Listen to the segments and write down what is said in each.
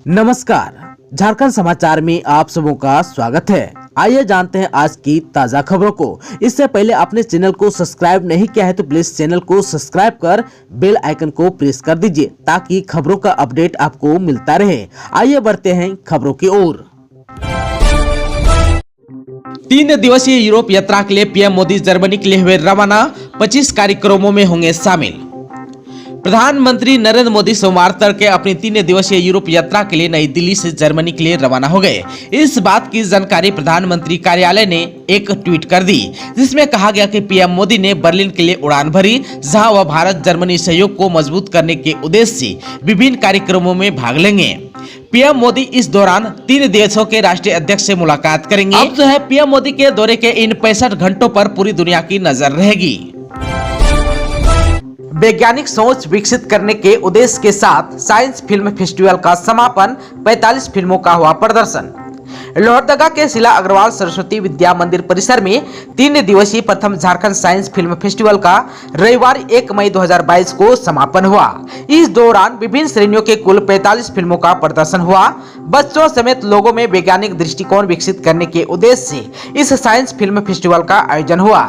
नमस्कार, झारखंड समाचार में आप सबों का स्वागत है। आइए जानते हैं आज की ताजा खबरों को। इससे पहले आपने चैनल को सब्सक्राइब नहीं किया है तो प्लीज चैनल को सब्सक्राइब कर बेल आइकन को प्रेस कर दीजिए ताकि खबरों का अपडेट आपको मिलता रहे। आइए बढ़ते हैं खबरों की ओर। 3 दिवसीय यूरोप यात्रा के लिए पीएम मोदी जर्मनी के लिए हुए रवाना। 25 कार्यक्रमों में होंगे शामिल। प्रधानमंत्री नरेंद्र मोदी सोमवार तड़के अपनी 3 दिवसीय यूरोप यात्रा के लिए नई दिल्ली से जर्मनी के लिए रवाना हो गए। इस बात की जानकारी प्रधानमंत्री कार्यालय ने एक ट्वीट कर दी, जिसमें कहा गया कि पीएम मोदी ने बर्लिन के लिए उड़ान भरी, जहां वह भारत जर्मनी सहयोग को मजबूत करने के उद्देश्य से विभिन्न कार्यक्रमों में भाग लेंगे। पीएम मोदी इस दौरान 3 देशों के राष्ट्रीय अध्यक्ष से मुलाकात करेंगे। अब जो है पीएम मोदी के दौरे के इन 65 घंटों पर पूरी दुनिया की नजर रहेगी। वैज्ञानिक सोच विकसित करने के उद्देश्य के साथ साइंस फिल्म फेस्टिवल का समापन। 45 फिल्मों का हुआ प्रदर्शन। लोहरदगा के शिला अग्रवाल सरस्वती विद्या मंदिर परिसर में 3 दिवसीय प्रथम झारखंड साइंस फिल्म फेस्टिवल का रविवार 1 मई 2022 को समापन हुआ। इस दौरान विभिन्न श्रेणियों के कुल 45 फिल्मों का प्रदर्शन हुआ। बच्चों समेत लोगों में वैज्ञानिक दृष्टिकोण विकसित करने के उद्देश्य से इस साइंस फिल्म फेस्टिवल का आयोजन हुआ।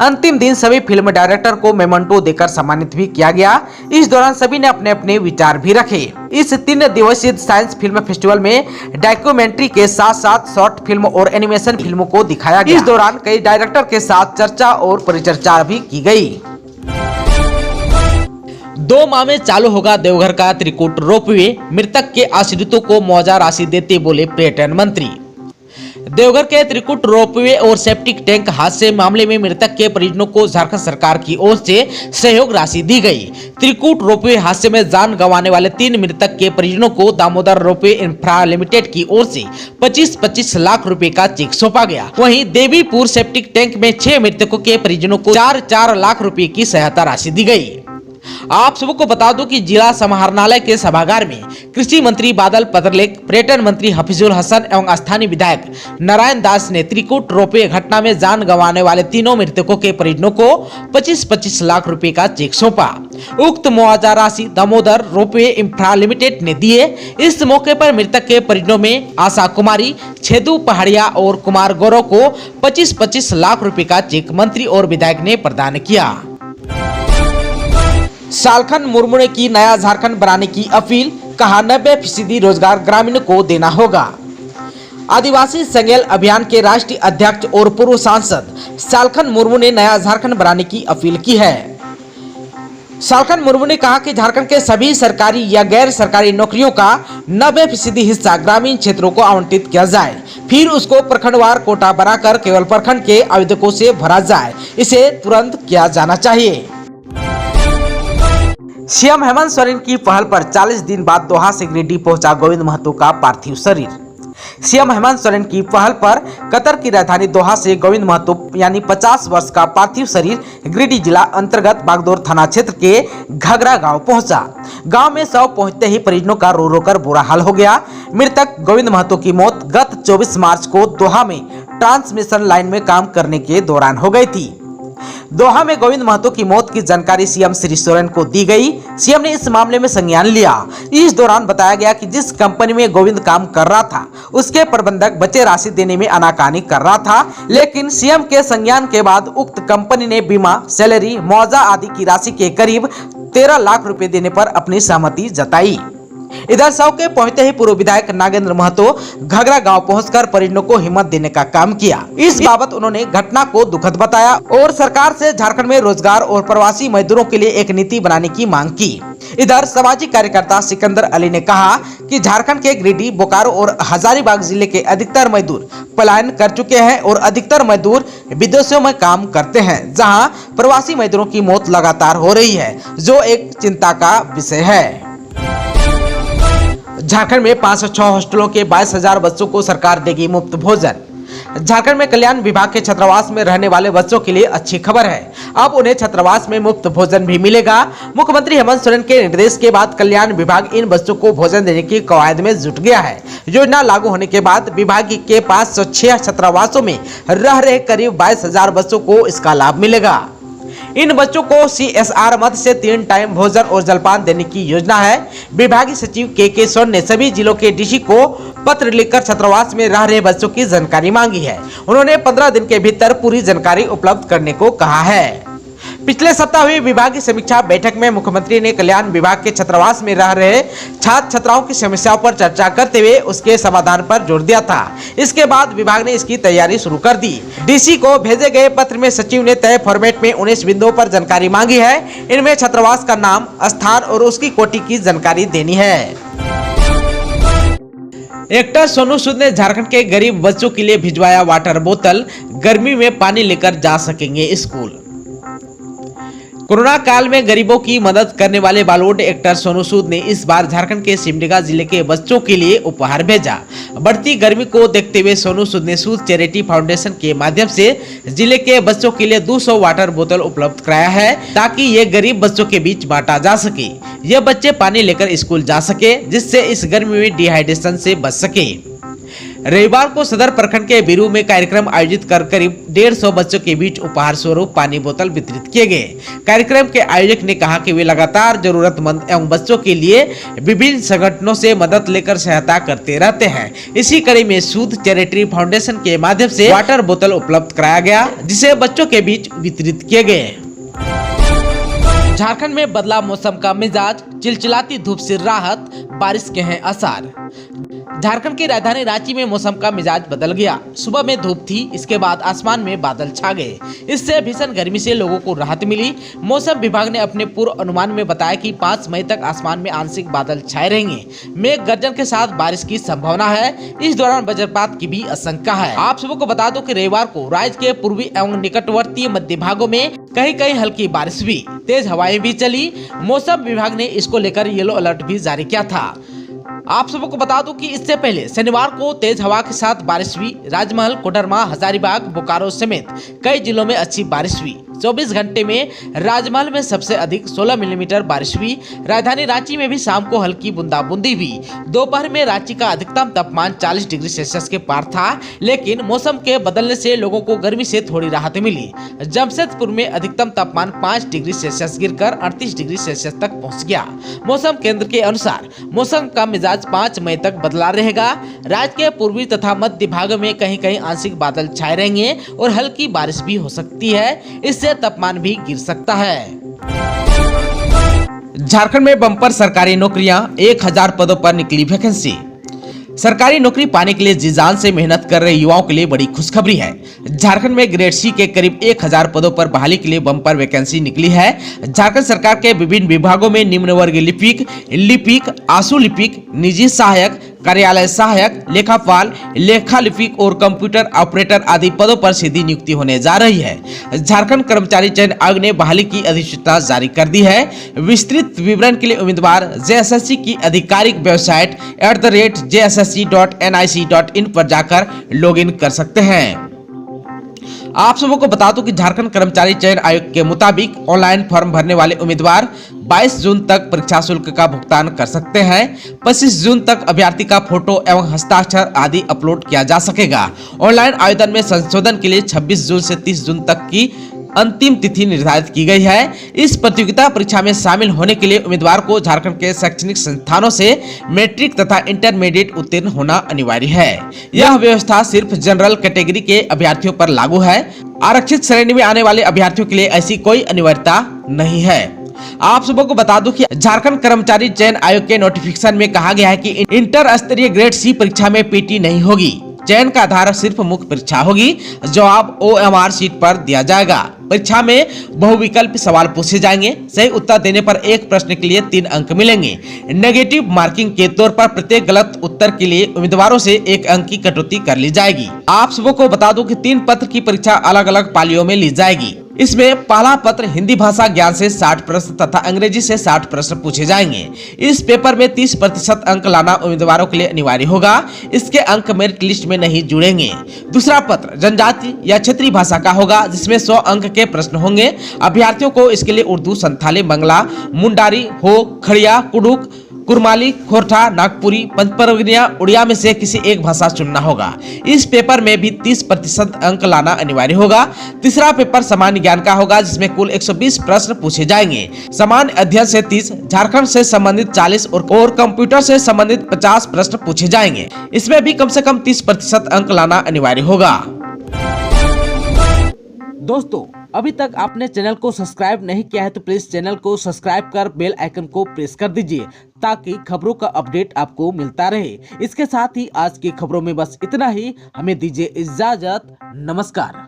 अंतिम दिन सभी फिल्म डायरेक्टर को मेमेंटो देकर सम्मानित भी किया गया। इस दौरान सभी ने अपने अपने विचार भी रखे। इस 3 दिवसीय साइंस फिल्म फेस्टिवल में डॉक्यूमेंट्री के साथ साथ शॉर्ट फिल्म और एनिमेशन फिल्मों को दिखाया गया। इस दौरान कई डायरेक्टर के साथ चर्चा और परिचर्चा भी की गई। 2 माह में चालू होगा देवघर का त्रिकुट रोपवे। मृतक के आश्रितों को मुआवजा राशि देते बोले पर्यटन मंत्री। देवघर के त्रिकुट रोपवे और सेप्टिक टैंक हादसे मामले में मृतक के परिजनों को झारखंड सरकार की ओर से सहयोग राशि दी गई। त्रिकुट रोपवे हादसे में जान गंवाने वाले 3 मृतक के परिजनों को दामोदर रोपवे इंफ्रा लिमिटेड की ओर से 25-25 लाख रुपए का चेक सौंपा गया। वहीं देवीपुर सेप्टिक टैंक में 6 मृतकों के परिजनों को 4-4 लाख रुपए की सहायता राशि दी गई। आप सबको बता दूं कि जिला समाहरणालय के सभागार में कृषि मंत्री बादल पत्रलेख, पर्यटन मंत्री हफीजुल हसन एवं स्थानीय विधायक नारायण दास ने त्रिकुट रोपवे घटना में जान गंवाने वाले 3 मृतकों के परिजनों को 25-25 लाख रुपए का चेक सौंपा। उक्त मुआवजा राशि दामोदर रोपवे इंफ्रा लिमिटेड ने दिए। इस मौके पर मृतक के परिजनों में आशा कुमारी, छेदू पहाड़िया और कुमार गौरव को 25-25 लाख रुपए का चेक मंत्री और विधायक ने प्रदान किया। सालखन मुर्मू ने की नया झारखंड बनाने की अपील। कहा 90% रोजगार ग्रामीणों को देना होगा। आदिवासी संगेल अभियान के राष्ट्रीय अध्यक्ष और पूर्व सांसद सालखन मुर्मू ने नया झारखंड बनाने की अपील की है। सालखन मुर्मू ने कहा कि झारखंड के सभी सरकारी या गैर सरकारी नौकरियों का 90% हिस्सा ग्रामीण क्षेत्रों को आवंटित किया जाए, फिर उसको प्रखंडवार कोटा बनाकर केवल प्रखंड के आवेदकों से भरा जाए। इसे तुरंत किया जाना चाहिए। सीएम हेमंत सोरेन की पहल पर 40 दिन बाद दोहा से गिरिडीह पहुंचा गोविंद महतो का पार्थिव शरीर। सीएम हेमंत सोरेन की पहल पर कतर की राजधानी दोहा से गोविंद महतो यानी 50 वर्ष का पार्थिव शरीर गिरिडीह जिला अंतर्गत बागदौर थाना क्षेत्र के घगरा गांव पहुंचा। गांव में शव पहुंचते ही परिजनों का रो रो कर बुरा हाल हो गया। मृतक गोविंद महतो की मौत गत 24 मार्च को दोहा में ट्रांसमिशन लाइन में काम करने के दौरान हो गई थी। दोहा में गोविंद महतो की मौत की जानकारी सीएम श्री सोरेन को दी गई। सीएम ने इस मामले में संज्ञान लिया। इस दौरान बताया गया कि जिस कंपनी में गोविंद काम कर रहा था उसके प्रबंधक बचे राशि देने में आनाकानी कर रहा था, लेकिन सीएम के संज्ञान के बाद उक्त कंपनी ने बीमा, सैलरी, मुआवजा आदि की राशि के करीब 13 लाख रुपए देने पर अपनी सहमति जताई। इधर शव के पहुंचते ही पूर्व विधायक नागेंद्र महतो घगरा गांव पहुंचकर परिजनों को हिम्मत देने का काम किया। इस बाबत उन्होंने घटना को दुखद बताया और सरकार से झारखंड में रोजगार और प्रवासी मजदूरों के लिए एक नीति बनाने की मांग की। इधर सामाजिक कार्यकर्ता सिकंदर अली ने कहा कि झारखंड के गिरिडीह, बोकारो और हजारीबाग जिले के अधिकतर मजदूर पलायन कर चुके हैं और अधिकतर मजदूर विदेशों में काम करते हैं, जहां प्रवासी मजदूरों की मौत लगातार हो रही है, जो एक चिंता का विषय है। झारखंड में 506 हॉस्टलों के 22,000 बच्चों को सरकार देगी मुफ्त भोजन। झारखंड में कल्याण विभाग के छात्रावास में रहने वाले बच्चों के लिए अच्छी खबर है। अब उन्हें छात्रावास में मुफ्त भोजन भी मिलेगा। मुख्यमंत्री हेमंत सोरेन के निर्देश के बाद कल्याण विभाग इन बच्चों को भोजन देने की कवायद में जुट गया है। योजना लागू होने के बाद विभाग के 506 छात्रावासों में रह रहे करीब 22,000 बच्चों को इसका लाभ मिलेगा। इन बच्चों को CSR मद से 3 टाइम भोजन और जलपान देने की योजना है। विभागीय सचिव के स्वर्ण ने सभी जिलों के डीसी को पत्र लिखकर छात्रावास में रह रहे बच्चों की जानकारी मांगी है। उन्होंने 15 दिन के भीतर पूरी जानकारी उपलब्ध करने को कहा है। पिछले सप्ताह हुई विभागीय समीक्षा बैठक में मुख्यमंत्री ने कल्याण विभाग के छात्रावास में रह रहे छात्र छात्राओं की समस्याओं पर चर्चा करते हुए उसके समाधान पर जोर दिया था। इसके बाद विभाग ने इसकी तैयारी शुरू कर दी। डीसी को भेजे गए पत्र में सचिव ने तय फॉर्मेट में 19 बिंदुओं पर जानकारी मांगी है। इनमें छात्रावास का नाम, स्थान और उसकी कोटि की जानकारी देनी है। एक्टर सोनू सूद ने झारखंड के गरीब बच्चों के लिए भिजवाया वाटर बोतल, गर्मी में पानी लेकर जा सकेंगे स्कूल। कोरोना काल में गरीबों की मदद करने वाले बॉलीवुड एक्टर सोनू सूद ने इस बार झारखंड के सिमडेगा जिले के बच्चों के लिए उपहार भेजा। बढ़ती गर्मी को देखते हुए सोनू सूद ने सूद चैरिटी फाउंडेशन के माध्यम से जिले के बच्चों के लिए 200 वाटर बोतल उपलब्ध कराया है, ताकि ये गरीब बच्चों के बीच बांटा जा सके। ये बच्चे पानी लेकर स्कूल जा सके, जिससे इस गर्मी में डिहाइड्रेशन से बच सके। रविवार को सदर प्रखंड के बीरू में कार्यक्रम आयोजित कर करीब 150 बच्चों के बीच उपहार स्वरूप पानी बोतल वितरित किए गए। कार्यक्रम के आयोजक ने कहा कि वे लगातार जरूरतमंद एवं बच्चों के लिए विभिन्न संगठनों से मदद लेकर सहायता करते रहते हैं। इसी कड़ी में सूद चैरिटी फाउंडेशन के माध्यम से वाटर बोतल उपलब्ध कराया गया, जिसे बच्चों के बीच वितरित किए गए। झारखंड में बदला मौसम का मिजाज, चिलचिलाती धूप से राहत, बारिश के हैं आसार। झारखंड की राजधानी रांची में मौसम का मिजाज बदल गया। सुबह में धूप थी, इसके बाद आसमान में बादल छा गए। इससे भीषण गर्मी से लोगों को राहत मिली। मौसम विभाग ने अपने पूर्व अनुमान में बताया कि 5 मई तक आसमान में आंशिक बादल छाए रहेंगे। मेघ गर्जन के साथ बारिश की संभावना है। इस दौरान वज्रपात की भी आशंका है। आप सबको को बता दो कि रविवार को राज्य के पूर्वी एवं निकटवर्ती मध्य भागों में कहीं कहीं हल्की बारिश हुई, तेज हवाएं भी चली। मौसम विभाग ने इसको लेकर येलो अलर्ट भी जारी किया था। आप सबको बता दूं कि इससे पहले शनिवार को तेज हवा के साथ बारिश हुई। राजमहल, कोडरमा, हजारीबाग, बोकारो समेत कई जिलों में अच्छी बारिश हुई। 24 घंटे में राजमहल में सबसे अधिक 16 मिलीमीटर बारिश हुई। राजधानी रांची में भी शाम को हल्की बूंदाबूंदी हुई। दोपहर में रांची का अधिकतम तापमान 40 डिग्री सेल्सियस के पार था, लेकिन मौसम के बदलने से लोगों को गर्मी से थोड़ी राहत मिली। जमशेदपुर में अधिकतम तापमान 5 डिग्री सेल्सियस गिरकर 38 डिग्री सेल्सियस तक पहुंच गया। मौसम केंद्र के अनुसार मौसम का मिजाज 5 मई तक बदला रहेगा। राज्य के पूर्वी तथा मध्य भाग में कहीं कहीं आंशिक बादल छाए रहेंगे और हल्की बारिश भी हो सकती है। इससे तापमान भी गिर सकता है। झारखंड में बम्पर सरकारी नौकरियां, 1000 पदों पर निकली वैकेंसी। सरकारी नौकरी पाने के लिए जी जान से मेहनत कर रहे युवाओं के लिए बड़ी खुशखबरी है। झारखंड में ग्रेड सी के करीब 1000 पदों पर बहाली के लिए बम्पर वैकेंसी निकली है। झारखंड सरकार के विभिन्न विभागों में निम्न वर्गीय लिपिक, आशु लिपिक, निजी सहायक, कार्यालय सहायक, लेखापाल, लेखा लिपिक और कंप्यूटर ऑपरेटर आदि पदों पर सीधी नियुक्ति होने जा रही है। झारखंड कर्मचारी चयन आयोग ने बहाली की अधिसूचना जारी कर दी है। विस्तृत विवरण के लिए उम्मीदवार JSSC की आधिकारिक वेबसाइट @jssc.nic.in पर जाकर लॉगिन कर सकते हैं। आप सबको बता दूं कि झारखंड कर्मचारी चयन आयोग के मुताबिक ऑनलाइन फॉर्म भरने वाले उम्मीदवार 22 जून तक परीक्षा शुल्क का भुगतान कर सकते हैं। 25 जून तक अभ्यर्थी का फोटो एवं हस्ताक्षर आदि अपलोड किया जा सकेगा। ऑनलाइन आवेदन में संशोधन के लिए 26 जून से 30 जून तक की अंतिम तिथि निर्धारित की गई है। इस प्रतियोगिता परीक्षा में शामिल होने के लिए उम्मीदवार को झारखंड के शैक्षणिक संस्थानों से मैट्रिक तथा इंटरमीडिएट उत्तीर्ण होना अनिवार्य है। यह व्यवस्था सिर्फ जनरल कैटेगरी के अभ्यर्थियों पर लागू है। आरक्षित श्रेणी में आने वाले अभ्यर्थियों के लिए ऐसी कोई अनिवार्यता नहीं है। आप सबको बता दूं कि झारखंड कर्मचारी चयन आयोग के नोटिफिकेशन में कहा गया है कि इंटर स्तरीय ग्रेड सी परीक्षा में पीटी नहीं होगी। चयन का आधार सिर्फ मुख्य परीक्षा होगी। जवाब OMR शीट पर दिया जाएगा। परीक्षा में बहुविकल्प सवाल पूछे जाएंगे। सही उत्तर देने पर एक प्रश्न के लिए 3 अंक मिलेंगे। नेगेटिव मार्किंग के तौर पर प्रत्येक गलत उत्तर के लिए उम्मीदवारों से 1 अंक की कटौती कर ली जाएगी। आप सबको बता दूं कि 3 पत्र की परीक्षा अलग अलग पालियों में ली जाएगी। इसमें पहला पत्र हिंदी भाषा ज्ञान से 60 प्रश्न तथा अंग्रेजी से 60 प्रश्न पूछे जाएंगे। इस पेपर में 30% अंक लाना उम्मीदवारों के लिए अनिवार्य होगा। इसके अंक मेरिट लिस्ट में नहीं जुड़ेंगे। दूसरा पत्र जनजाति या क्षेत्रीय भाषा का होगा, जिसमें 100 अंक के प्रश्न होंगे। अभ्यर्थियों को इसके लिए उर्दू, संथाली, बंगला, मुंडारी, हो, खड़िया, कुडुक, कुरमाली, खोरठा, नागपुरी, पंचपरगनिया, उड़िया में से किसी एक भाषा चुनना होगा। इस पेपर में भी 30% अंक लाना अनिवार्य होगा। तीसरा पेपर सामान्य ज्ञान का होगा, जिसमें कुल 120 प्रश्न पूछे जाएंगे। सामान्य अध्ययन से 30, झारखंड से संबंधित 40 और कंप्यूटर से संबंधित 50 प्रश्न पूछे जाएंगे। इसमें भी कम से कम 30% अंक लाना अनिवार्य होगा। दोस्तों, अभी तक आपने चैनल को सब्सक्राइब नहीं किया है तो प्लीज चैनल को सब्सक्राइब कर बेल आइकन को प्रेस कर दीजिए, ताकि खबरों का अपडेट आपको मिलता रहे। इसके साथ ही आज की खबरों में बस इतना ही। हमें दीजिए इजाजत। नमस्कार।